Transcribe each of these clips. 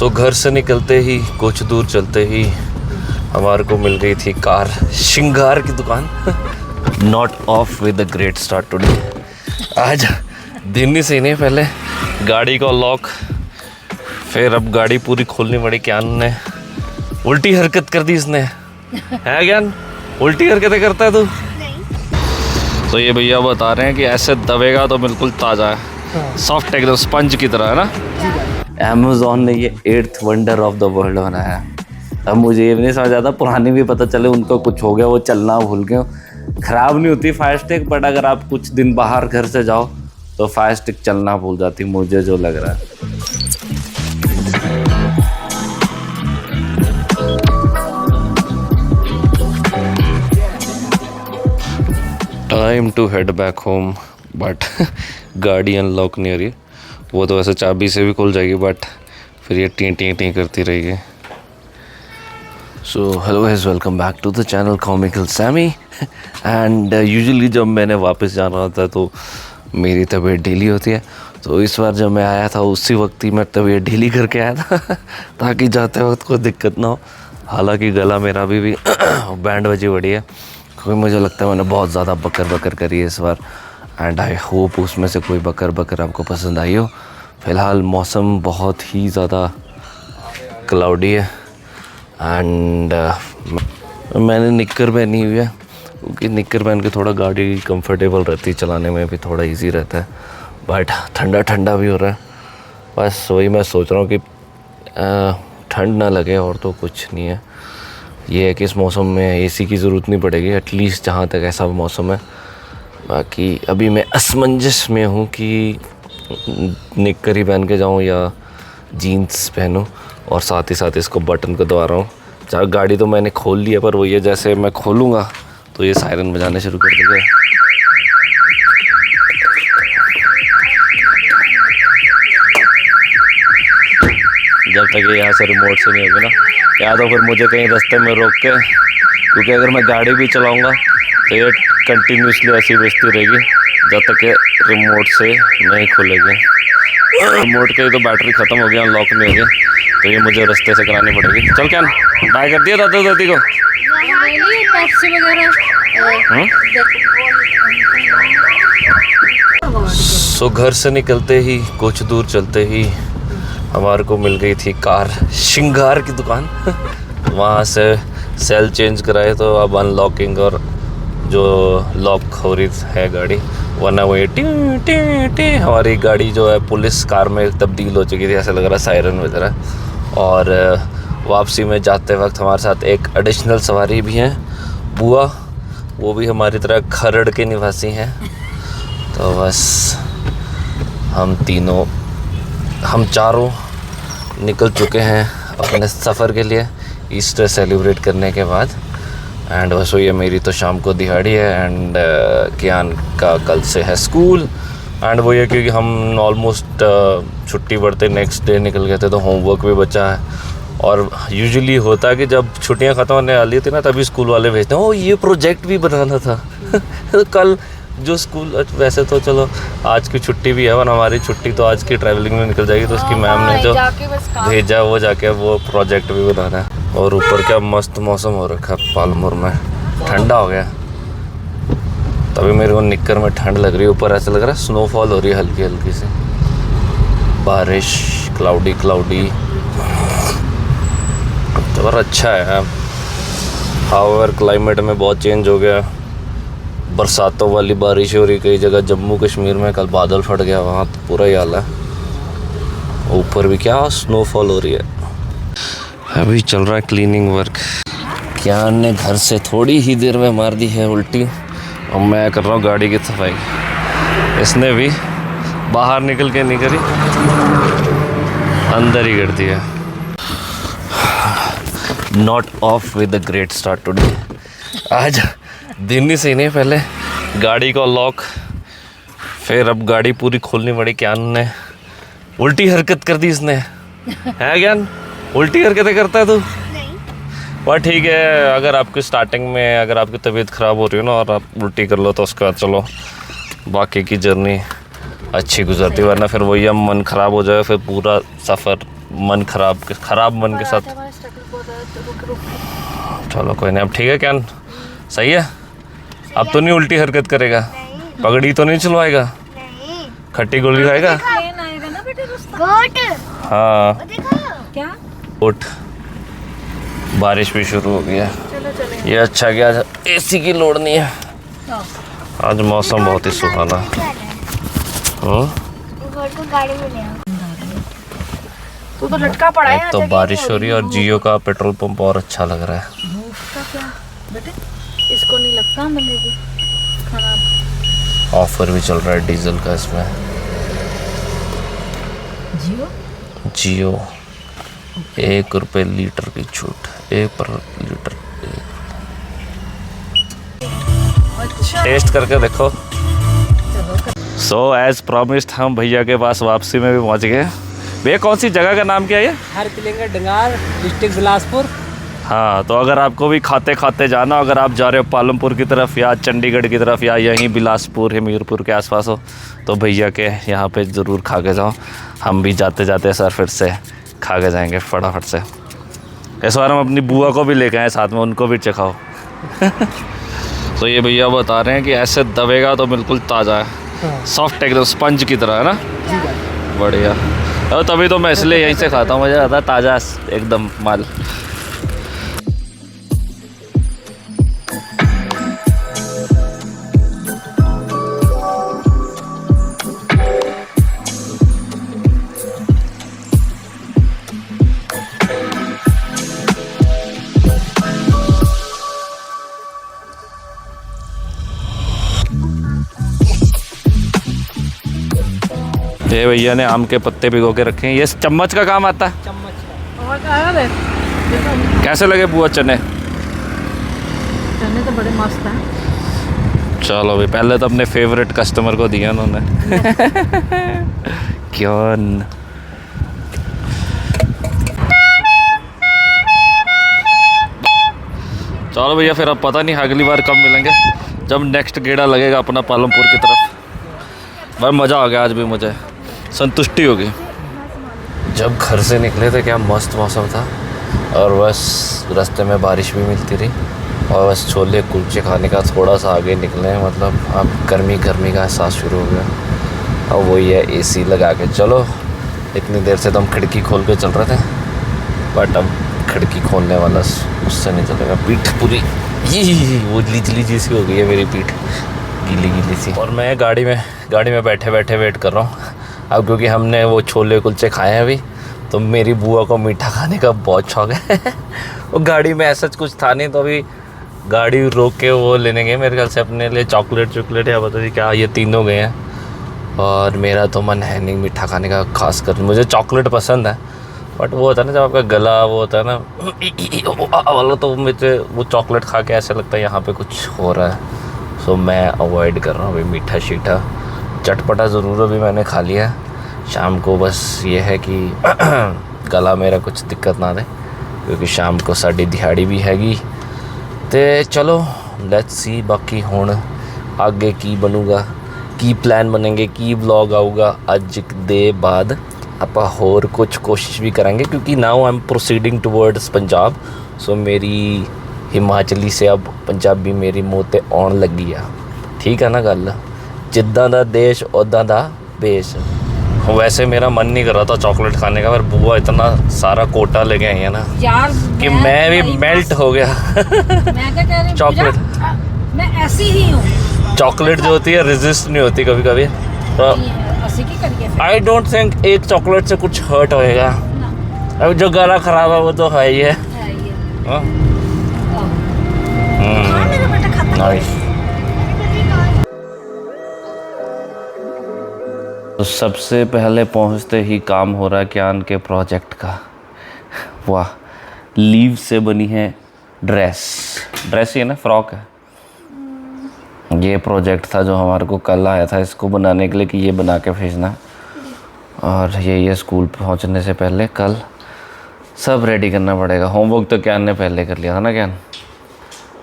सो घर से निकलते ही कुछ दूर चलते ही हमारे को मिल गई थी कार श्रृंगार की दुकान। Not of with the great start today. आज दिन ही सही नहीं, पहले गाड़ी का लॉक, फिर अब गाड़ी पूरी खोलनी पड़ी। ज्ञान ने उल्टी हरकत कर दी इसने। है ज्ञान, उल्टी हरकतें करता है तू? तो ये भैया बता रहे हैं कि ऐसे दबेगा तो बिल्कुल ताज़ा है, सॉफ्ट एकदम स्पंज की तरह है ना। अमेज़ॉन ने ये 8th wonder of the world बनाया है। अब मुझे ये भी नहीं समझ आता, पुरानी भी पता चले उनको कुछ हो गया, वो चलना भूल गए। ख़राब नहीं होती फायर स्टिक, बट अगर आप कुछ दिन बाहर घर से जाओ तो फायर स्टिक चलना भूल जाती, मुझे जो लग रहा है। Time to head back home, but गाड़ी अनलॉक नहीं हो रही। वो तो वैसे चाबी से भी खुल जाएगी, बट फिर ये टी टी टी करती रहेगी। So hello guys, welcome back to the channel Comical Sammy. And usually जब मैंने वापस जाना होता है तो मेरी तबीयत ढीली होती है, तो इस बार जब मैं आया था उसी वक्त ही मैं तबीयत ढीली करके आया था ताकि जाते वक्त कोई दिक्कत ना हो। हालांकि गला मेरा अभी भी बैंड बजी बड़ी है, क्योंकि मुझे लगता है मैंने बहुत ज़्यादा बकर करी है इस बार। एंड आई होप उसमें से कोई बकर आपको पसंद आई हो। फ़िलहाल मौसम बहुत ही ज़्यादा क्लाउडी है एंड मैंने निक्कर पहनी हुई है, क्योंकि निक्कर पहन के थोड़ा गाड़ी कंफर्टेबल रहती है, चलाने में भी थोड़ा इजी रहता है। बट ठंडा भी हो रहा है। बस वही मैं सोच रहा हूँ कि ठंड ना लगे, और तो कुछ नहीं है। ये है कि इस मौसम में एसी की ज़रूरत नहीं पड़ेगी, एटलीस्ट जहाँ तक ऐसा मौसम है। बाकी अभी मैं असमंजस में हूँ कि निक्कर ही पहन के जाऊँ या जीन्स पहनूँ, और साथ ही साथ इसको बटन को दबा रहा हूँ। चाहे गाड़ी तो मैंने खोल लिया, पर वो ये जैसे मैं खोलूँगा तो ये सायरन बजाने शुरू कर देगा। जब तक ये यहाँ से रिमोट से नहीं होगी ना, या तो फिर मुझे कहीं रास्ते में रोक के, क्योंकि अगर मैं गाड़ी भी चलाऊँगा तो ये कंटिन्यूसली ऐसी बजती रहेगी जब तक ये रिमोट से नहीं खुलेगी। रिमोट की तो बैटरी ख़त्म हो गया, अनलॉक नहीं होगी, तो ये मुझे रास्ते से करानी पड़ेगी। चल क्या बाय कर दिया दादा दादी को? सो घर से निकलते ही कुछ दूर चलते ही हमारे को मिल गई थी कार श्रृंगार की दुकान। वहाँ से सेल चेंज कराए तो अब अनलॉकिंग और जो लॉक हो रही है गाड़ी, वरना वो टी टी टी हमारी गाड़ी जो है पुलिस कार में तब्दील हो चुकी थी, ऐसा लग रहा है सायरन बज रहा है। और वापसी में जाते वक्त हमारे साथ एक एडिशनल सवारी भी हैं, बुआ, वो भी हमारी तरह खरड़ के निवासी हैं। तो बस हम चारों निकल चुके हैं अपने सफ़र के लिए ईस्टर सेलिब्रेट करने के बाद। एंड बस ये मेरी तो शाम को दिहाड़ी है, एंड कियान का कल से है स्कूल। एंड वो ये क्योंकि हम ऑलमोस्ट छुट्टी बढ़ते नेक्स्ट डे निकल गए थे, तो होमवर्क भी बचा है। और यूजुअली होता है कि जब छुट्टियां ख़त्म होने वाली थी ना, तभी स्कूल वाले भेजते हैं, ओ ये प्रोजेक्ट भी बनाना था। तो कल जो स्कूल, वैसे तो चलो आज की छुट्टी भी है, वरना हमारी छुट्टी तो आज की ट्रैवलिंग में निकल जाएगी, तो उसकी मैम ने जो भेजा वो जाके वो प्रोजेक्ट भी बनाना है। और ऊपर क्या मस्त मौसम हो रखा है, पालमपुर में ठंडा हो गया, तभी मेरे को निक्कर में ठंड लग रही है। ऊपर ऐसा लग रहा है स्नोफॉल हो रही है हल्की हल्की सी, बारिश, क्लाउडी तो पर अच्छा है। हाउएवर क्लाइमेट में बहुत चेंज हो गया, बरसातों वाली बारिश हो रही कई जगह। जम्मू कश्मीर में कल बादल फट गया, वहाँ तो पूरा ही हाल है। ऊपर भी क्या स्नोफॉल हो रही है। अभी चल रहा है क्लीनिंग वर्क। कियान ने घर से थोड़ी ही देर में मार दी है उल्टी, और मैं कर रहा हूँ गाड़ी की सफाई। इसने भी बाहर निकल के नहीं करी, अंदर ही कर दिया। Not of with the great start today. आज दिन ही सही नहीं, पहले गाड़ी का लॉक, फिर अब गाड़ी पूरी खोलनी पड़ी। ज्ञान ने उल्टी हरकत कर दी इसने। है ज्ञान, उल्टी हरकतें करता है तू? पर ठीक है, अगर आपकी स्टार्टिंग में अगर आपकी तबीयत ख़राब हो रही हो ना और आप उल्टी कर लो, तो उसका चलो बाकी की जर्नी अच्छी गुजरती, वरना फिर वही हम मन ख़राब हो जाए, फिर पूरा सफ़र मन खराब मन के साथ। चलो कोई नहीं, अब ठीक है क्या, सही है। अब तो नहीं उल्टी हरकत करेगा, पगड़ी तो नहीं चलवाएगा, खट्टी गोली खाएगा। हाँ क्या उठ, बारिश भी शुरू हो गई है। ये अच्छा गया एसी की लोड़ नहीं है, आज मौसम बहुत ही सुहाना। गाड़ी में ले आओ। तू तो लटका पड़ा है। एक तो बारिश हो रही है और जियो का पेट्रोल पंप और अच्छा लग रहा है। उसका क्या बेटे, इसको नहीं लगता मिलेगी खराब। ऑफर भी चल रहा है डीजल का इसमें। जियो 1 रुपये लीटर की छूट, 1 पर लीटर। अच्छा टेस्ट करके देखो। सो एज प्रॉमिस्ड हम भैया के पास वापसी में भी पहुंच गए। भैया कौन सी जगह का नाम क्या है ये? हरकिलेंगा डंगार, डिस्ट्रिक्ट बिलासपुर। हाँ, तो अगर आपको भी खाते खाते जाना, अगर आप जा रहे हो पालमपुर की तरफ या चंडीगढ़ की तरफ या यहीं बिलासपुर हमीरपुर के आसपास हो, तो भैया के यहाँ पे ज़रूर खा के जाओ। हम भी जाते जाते सर फिर से खा के जाएंगे फटाफट से। इस बार हम अपनी बुआ को भी लेके आए साथ में, उनको भी चखाओ। तो ये भैया बता रहे हैं कि ऐसे दबेगा तो बिल्कुल ताज़ा है, सॉफ्ट एकदम स्पंज की तरह है ना। बढ़िया, और तभी तो मैं इसलिए यहीं से खाता हूँ, मज़ा आता है, ताज़ा एकदम माल। ये भैया ने आम के पत्ते भिगो के रखे हैं, ये चम्मच का काम आता है। चम्मच कैसे लगे बुआ चने? चने तो बड़े मस्त हैं। चलो भाई, पहले तो अपने फेवरेट कस्टमर को दिया उन्होंने। क्यों चलो भैया, फिर अब पता नहीं अगली बार कब मिलेंगे, जब नेक्स्ट गेड़ा लगेगा अपना पालमपुर की तरफ। भाई मज़ा आ गया, आज भी मुझे संतुष्टि हो गई। जब घर से निकले थे क्या मस्त मौसम था, और बस रास्ते में बारिश भी मिलती रही, और बस छोले कुलचे खाने का थोड़ा सा आगे निकले हैं, मतलब अब गर्मी गर्मी का एहसास शुरू हो गया। और वही है एसी लगा के चलो। इतनी देर से तो हम खिड़की खोल के चल रहे थे, बट अब खिड़की खोलने वाला उससे नहीं चलेगा। पीठ पूरी वो लीचली जैसी हो गई है मेरी पीठ, गीली गीली सी। और मैं गाड़ी में बैठे बैठे वेट कर रहा हूँ अब, क्योंकि हमने वो छोले कुलचे खाए हैं अभी, तो मेरी बुआ को मीठा खाने का बहुत शौक है। वो गाड़ी में ऐसा कुछ था नहीं, तो अभी गाड़ी रोक के वो लेने गए मेरे ख्याल से अपने लिए चॉकलेट या पता नहीं क्या, ये तीनों गए हैं। और मेरा तो मन है नहीं मीठा खाने का, खास कर मुझे चॉकलेट पसंद है, बट वो होता है ना जब आपका गला वो होता है ना वाला, तो मुझे वो चॉकलेट खा के ऐसा लगता है यहाँ पे कुछ हो रहा है। सो मैं अवॉइड कर रहा हूँ अभी मीठा शीठा। चटपटा ज़रूर अभी मैंने खा लिया शाम को, बस ये है कि गला मेरा कुछ दिक्कत ना दे, क्योंकि शाम को साड़ी दिहाड़ी भी हैगी। तो चलो लेट्स सी बाकी हुण आगे की बनूगा, की प्लान बनेंगे, की व्लॉग आऊगा अज दे बाद। ਆਪਾਂ ਹੋਰ कुछ कोशिश भी करेंगे, क्योंकि now I am proceeding towards Punjab. So मेरी हिमाचली से अब पंजाबी मेरी मूँह ते आउण लगी आ। ठीक है ना गल, जिद्दां दा देश उद्दां दा बेश। वैसे मेरा मन नहीं कर रहा था चॉकलेट खाने का, पर बुआ इतना सारा कोटा लेके आई है ना यार कि मैं भी मेल्ट हो गया। मैं क्या कह रही हूँ चॉकलेट मैं ऐसी ही हूँ। चॉकलेट जो होती है रेजिस्ट नहीं होती कभी कभी, तो आई डोंट थिंक एक चॉकलेट से कुछ हर्ट होएगा। अब जो गला खराब है वो तो है ही है। नाइस। तो सबसे पहले पहुंचते ही काम हो रहा है क्यान के प्रोजेक्ट का। वाह, लीव से बनी है ड्रेस ये ना फ्रॉक है। ये प्रोजेक्ट था जो हमारे को कल आया था इसको बनाने के लिए, कि ये बना के भेजना। और ये स्कूल पहुंचने से पहले कल सब रेडी करना पड़ेगा। होमवर्क तो क्यान ने पहले कर लिया था ना। क्यान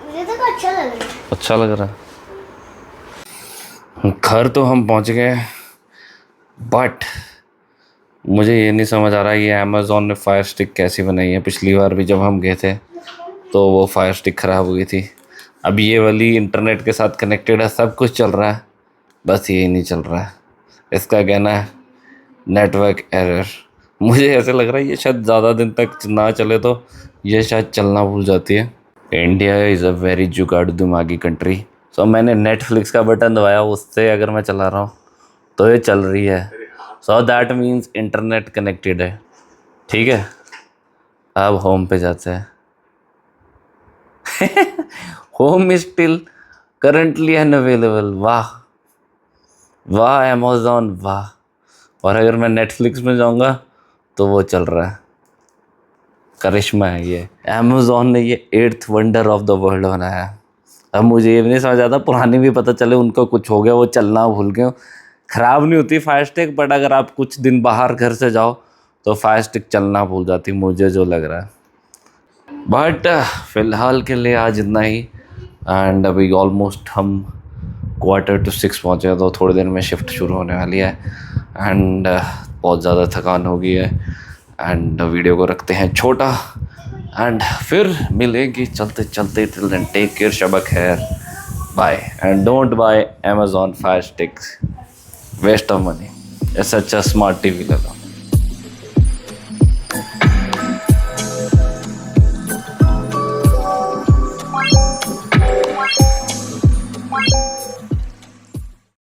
मुझे तो अच्छा लग रहा है। घर तो हम पहुंच गए, बट मुझे ये नहीं समझ आ रहा ये अमेज़ॉन ने फायर स्टिक कैसी बनाई है। पिछली बार भी जब हम गए थे तो वो फायर स्टिक ख़राब हो गई थी। अब ये वाली इंटरनेट के साथ कनेक्टेड है, सब कुछ चल रहा है, बस ये नहीं चल रहा है। इसका कहना है नेटवर्क एरर। मुझे ऐसे लग रहा है ये शायद ज़्यादा दिन तक ना चले तो ये शायद चलना भूल जाती है। इंडिया इज़ अ वेरी जुगाड़ू दिमागी कंट्री। सो मैंने नेटफ्लिक्स का बटन दबाया, उससे अगर मैं चला रहा हूँ तो ये चल रही है। So that means internet connected है। ठीक है, अब होम पे जाते हैं। Home is still currently unavailable. वाह वाह अमेज़ॉन वाह। और अगर मैं नेटफ्लिक्स में जाऊंगा तो वो चल रहा है। करिश्मा है ये, अमेज़ॉन ने ये 8th wonder of the world बनाया। अब मुझे ये भी नहीं समझ आता, पुरानी भी पता चले उनको कुछ हो गया, वो चलना भूल गए। ख़राब नहीं होती फायर स्टिक, बट अगर आप कुछ दिन बाहर घर से जाओ तो फायर स्टिक चलना भूल जाती, मुझे जो लग रहा है। बट फ़िलहाल के लिए आज इतना ही। एंड अभी ऑलमोस्ट हम 5:45 पहुँचे हैं, तो थोड़ी देर में शिफ्ट शुरू होने वाली है। एंड बहुत ज़्यादा थकान हो गई है। एंड वीडियो को रखते हैं छोटा एंड फिर मिलेंगे चलते चलते। टिल देन टेक केयर, शब खैर, bye. And don't buy Amazon Fire Sticks, waste of money. इससे अच्छा स्मार्ट टीवी ले लो।